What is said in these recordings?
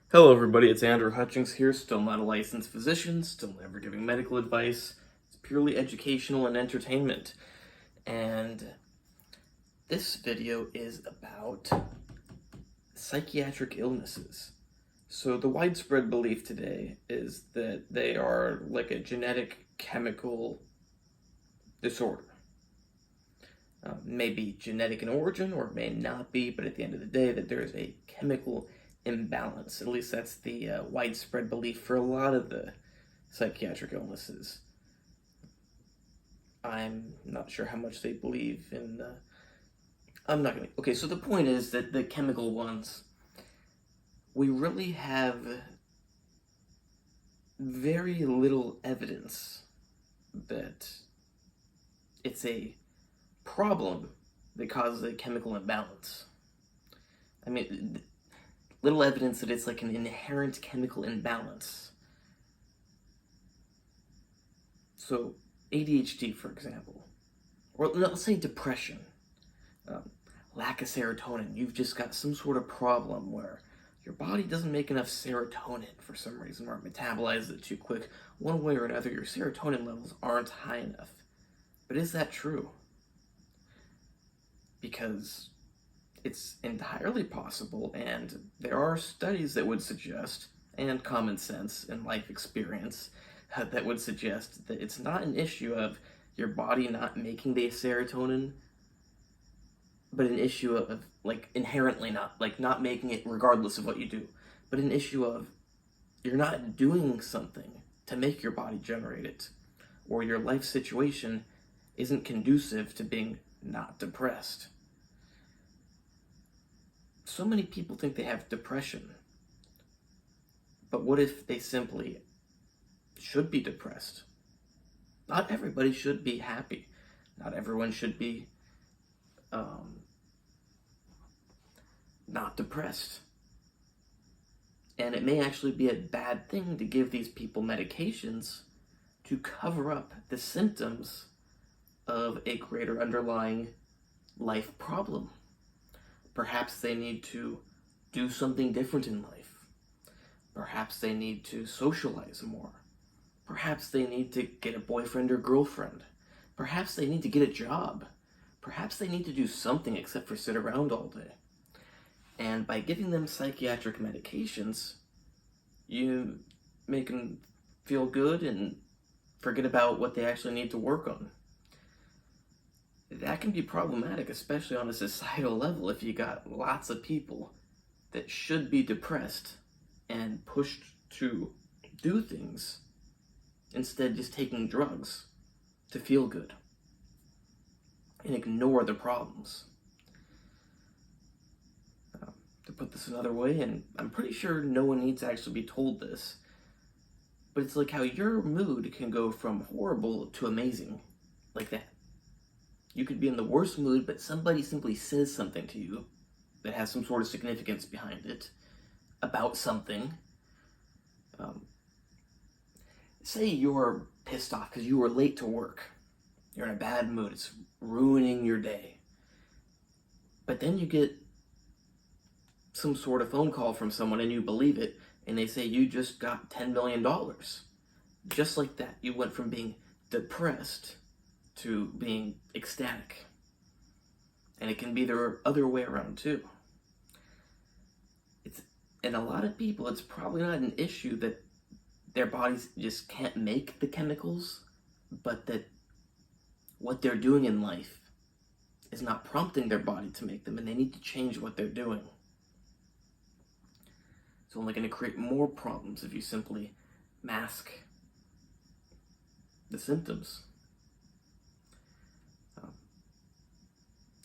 Hello everybody, it's Andrew Hutchings here, still not a licensed physician, still never giving medical advice. It's purely educational and entertainment. And this video is about psychiatric illnesses. So the widespread belief today is that they are like a genetic chemical disorder. May be genetic in origin or it may not be, but at the end of the day that there is a chemical imbalance. At least that's the widespread belief for a lot of the psychiatric illnesses. I'm not sure how much they believe in. I'm not gonna. Okay, so the point is that the chemical ones, we really have very little evidence that it's a problem that causes a chemical imbalance. I mean, little evidence that it's like an inherent chemical imbalance. So, ADHD, for example, or let's say depression, lack of serotonin. You've just got some sort of problem where your body doesn't make enough serotonin for some reason, or it metabolizes it too quick. One way or another, your serotonin levels aren't high enough. But is that true? Because it's entirely possible, and there are studies that would suggest, and common sense and life experience, that would suggest that it's not an issue of your body not making the serotonin, but an issue of, like, inherently not making it regardless of what you do, but an issue of you're not doing something to make your body generate it, or your life situation isn't conducive to being not depressed. So many people think they have depression, but what if they simply should be depressed? Not everybody should be happy. Not everyone should be not depressed. And it may actually be a bad thing to give these people medications to cover up the symptoms of a greater underlying life problem. Perhaps they need to do something different in life. Perhaps they need to socialize more. Perhaps they need to get a boyfriend or girlfriend. Perhaps they need to get a job. Perhaps they need to do something except for sit around all day. And by giving them psychiatric medications, you make them feel good and forget about what they actually need to work on. That can be problematic, especially on a societal level, if you got lots of people that should be depressed and pushed to do things, instead just taking drugs to feel good and ignore the problems. To put this another way, and I'm pretty sure no one needs to actually be told this, but it's like how your mood can go from horrible to amazing, like that. You could be in the worst mood, but somebody simply says something to you that has some sort of significance behind it about something. Say you're pissed off because you were late to work. You're in a bad mood. It's ruining your day. But then you get some sort of phone call from someone and you believe it, and they say you just got $10 million. Just like that, you went from being depressed to being ecstatic. And it can be the other way around too. And a lot of people, it's probably not an issue that their bodies just can't make the chemicals, but that what they're doing in life is not prompting their body to make them, and they need to change what they're doing. It's only going to create more problems if you simply mask the symptoms.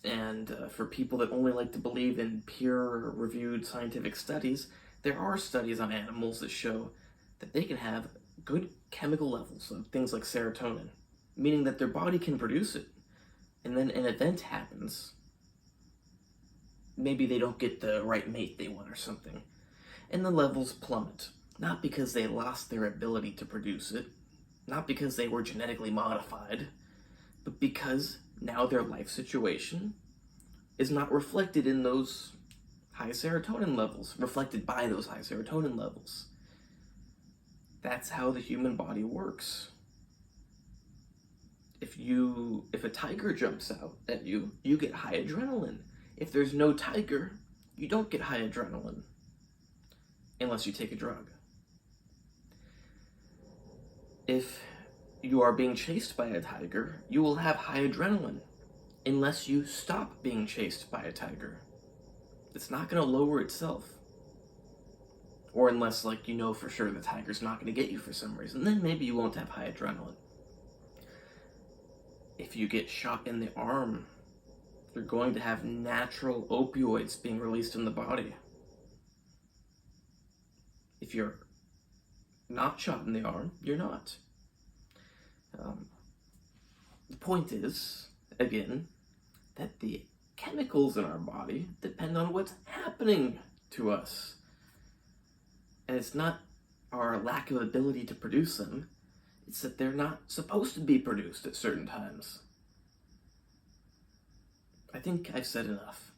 And for people that only like to believe in peer-reviewed scientific studies, there are studies on animals that show that they can have good chemical levels of things like serotonin, meaning that their body can produce it. And then an event happens. Maybe they don't get the right mate they want or something, and the levels plummet. Not because they lost their ability to produce it, not because they were genetically modified, but because now their life situation is not reflected in those high serotonin levels, reflected by those high serotonin levels. That's how the human body works. If a tiger jumps out at you, you get high adrenaline. If there's no tiger, you don't get high adrenaline. Unless you take a drug. If you are being chased by a tiger, you will have high adrenaline. Unless you stop being chased by a tiger. It's not going to lower itself. Or unless, like, you know for sure the tiger's not going to get you for some reason. Then maybe you won't have high adrenaline. If you get shot in the arm, you're going to have natural opioids being released in the body. If you're not shot in the arm, you're not. The point is, again, that the chemicals in our body depend on what's happening to us. And it's not our lack of ability to produce them, it's that they're not supposed to be produced at certain times. I think I've said enough.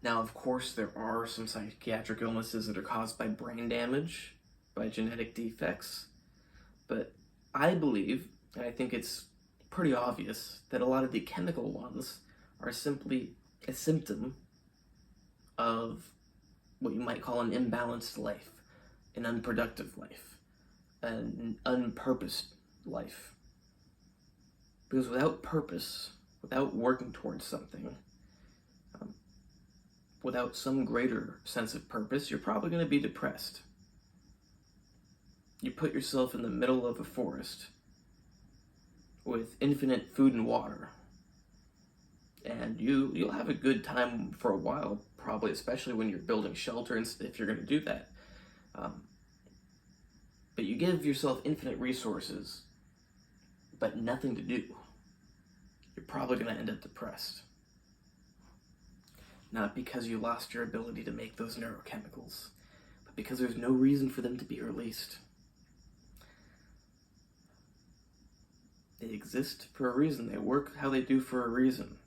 Now, of course, there are some psychiatric illnesses that are caused by brain damage, by genetic defects, but I believe, and I think it's pretty obvious, that a lot of the chemical ones are simply a symptom of what you might call an imbalanced life, an unproductive life, an unpurposed life. Because without purpose, without working towards something, without some greater sense of purpose, you're probably going to be depressed. You put yourself in the middle of a forest with infinite food and water, and you'll have a good time for a while, probably, especially when you're building shelter and if you're going to do that. But you give yourself infinite resources, but nothing to do. You're probably going to end up depressed. Not because you lost your ability to make those neurochemicals, but because there's no reason for them to be released. They exist for a reason. They work how they do for a reason.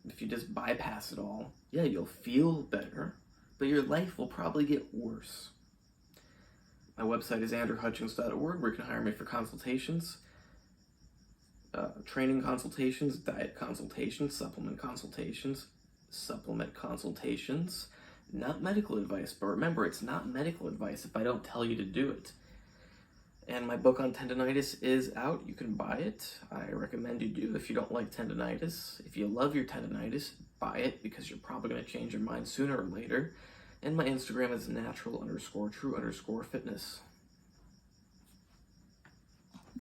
If you just bypass it all, yeah, you'll feel better, but your life will probably get worse. My website is andrewhutchins.org, where you can hire me for consultations, training consultations, diet consultations, supplement consultations, not medical advice. But remember, it's not medical advice if I don't tell you to do it. And my book on tendinitis is out. You can buy it. I recommend you do if you don't like tendinitis. If you love your tendinitis, buy it, because you're probably going to change your mind sooner or later. And my Instagram is natural_true_fitness.